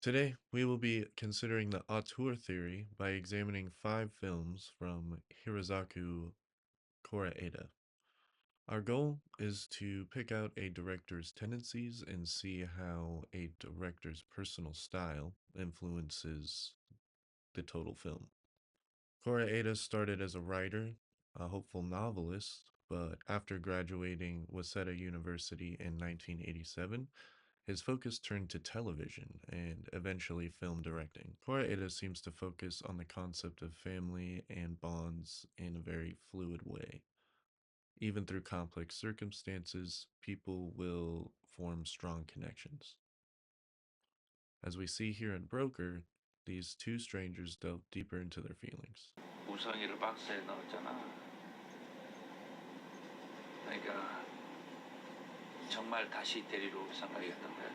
Today, we will be considering the auteur theory by examining 5 films from Hirokazu Kore-eda. Our goal is to pick out a director's tendencies and see how a director's personal style influences the total film. Kore-eda started as a writer, a hopeful novelist, but after graduating Waseda University in 1987, his focus turned to television and eventually film directing. Kore-eda seems to focus on the concept of family and bonds in a very fluid way. Even through complex circumstances, people will form strong connections. As we see here in Broker, these two strangers delve deeper into their feelings. 우성이를 박스에 넣었잖아. 그러니까 정말 다시 데리러 올 생각이었던 거야.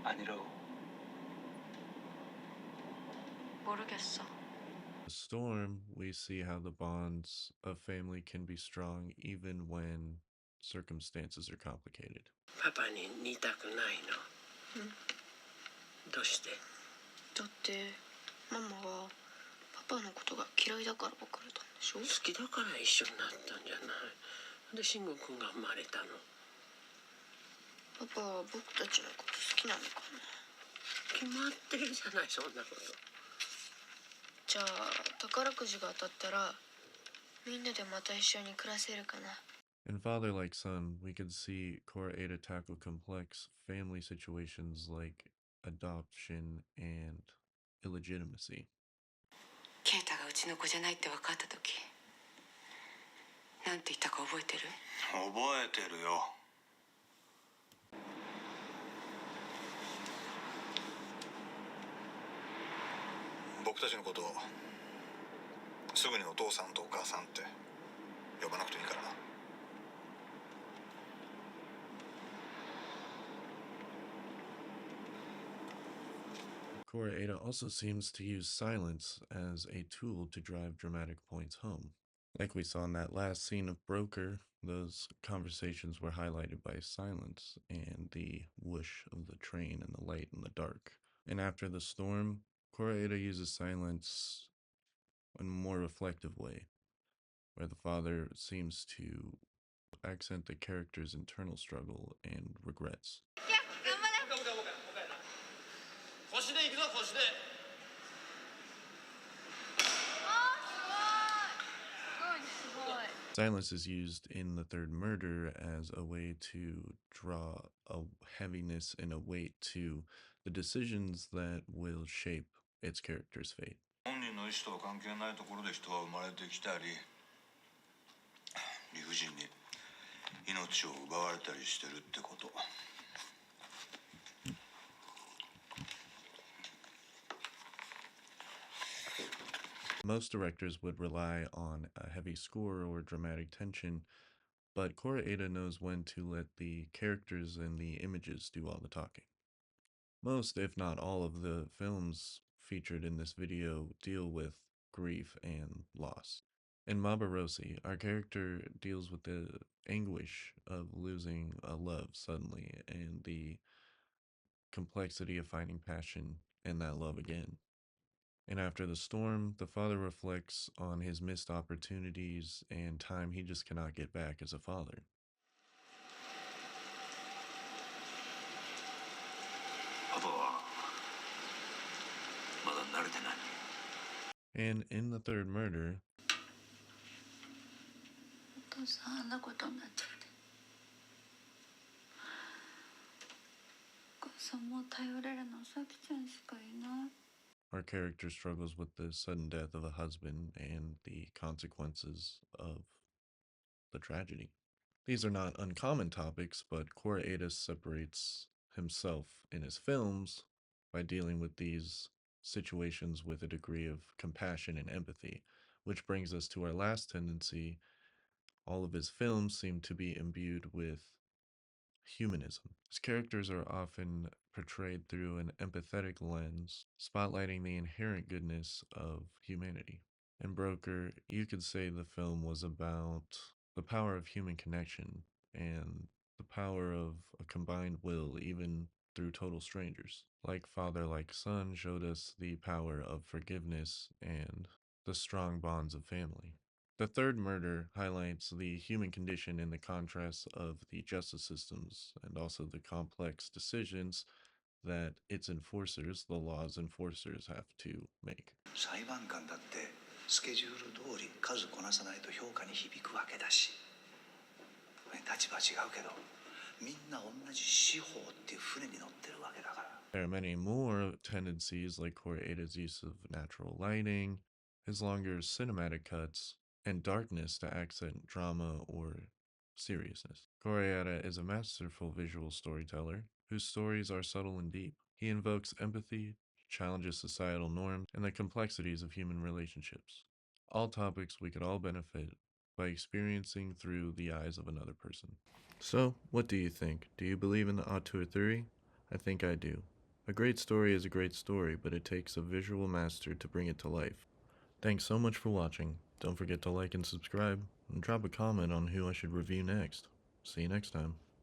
아니라고. 모르겠어. The Storm, we see how the bonds of family can be strong even when circumstances are complicated. パパに似たくないの。どうして？だってママはパパのことが嫌いだから別れたんでしょ。好きだから一緒になったんじゃない。で慎吾くんが生まれたの。パパは僕たちのこと好きなのかな。決まってるじゃないそんなこと。じゃあ宝くじが当たったらみんなでまた一緒に暮らせるかな。In Father Like Son, we can see Kore-eda tackle complex family situations like adoption and illegitimacy. ケイタがうちの子じゃないって分かった時なんて言ったか覚えてる？覚えてるよ。僕たちのことをすぐにお父さんとお母さんって呼ばなくていいからな。Kore-eda also seems to use silence as a tool to drive dramatic points home. Like we saw in that last scene of Broker, those conversations were highlighted by silence and the whoosh of the train and the light in the dark. And after the storm, Kore-eda uses silence in a more reflective way, where the father seems to accent the character's internal struggle and regrets. Silence is used in The Third Murder as a way to draw a heaviness and a weight to the decisions that will shape its character's fate. 本人の意思とは関係ないところで人は生まれてきたり理不尽に命を奪われたりしてるってこと。Most directors would rely on a heavy score or dramatic tension, but Kore-eda knows when to let the characters and the images do all the talking. Most, if not all, of the films featured in this video deal with grief and loss. In Mabarosi, our character deals with the anguish of losing a love suddenly and the complexity of finding passion in that love again. And after the storm, the father reflects on his missed opportunities and time he just cannot get back as a father. パパはまだ慣れてない。 And in The Third Murder, お父さんあんなことになっちゃって。お母さんもう頼れるのさきちゃんしかいない。 our character struggles with the sudden death of a husband and the consequences of the tragedy. These are not uncommon topics, but Kore-eda separates himself in his films by dealing with these situations with a degree of compassion and empathy, which brings us to our last tendency. All of his films seem to be imbued with humanism. His characters are often portrayed through an empathetic lens, spotlighting the inherent goodness of humanity. In Broker, you could say the film was about the power of human connection and the power of a combined will, even through total strangers. Like Father, Like Son showed us the power of forgiveness and the strong bonds of family. The third murder highlights the human condition in the contrast of the justice systems and also the complex decisions that its enforcers, the law's enforcers, have to make. 裁判官だってスケジュール通り数こなさないと評価に響くわけだし、立場違うけどみんな同じ司法っていう船に乗ってるわけだから。 There are many more tendencies like Kore-eda's use of natural lighting, his longer cinematic cuts, and darkness to accent drama or seriousness. Kore-eda is a masterful visual storyteller whose stories are subtle and deep. He invokes empathy, challenges societal norms, and the complexities of human relationships. All topics we could all benefit by experiencing through the eyes of another person. So, what do you think? Do you believe in the Auteur Theory? I think I do. A great story is a great story, but it takes a visual master to bring it to life. Thanks so much for watching. Don't forget to like and subscribe, and drop a comment on who I should review next. See you next time.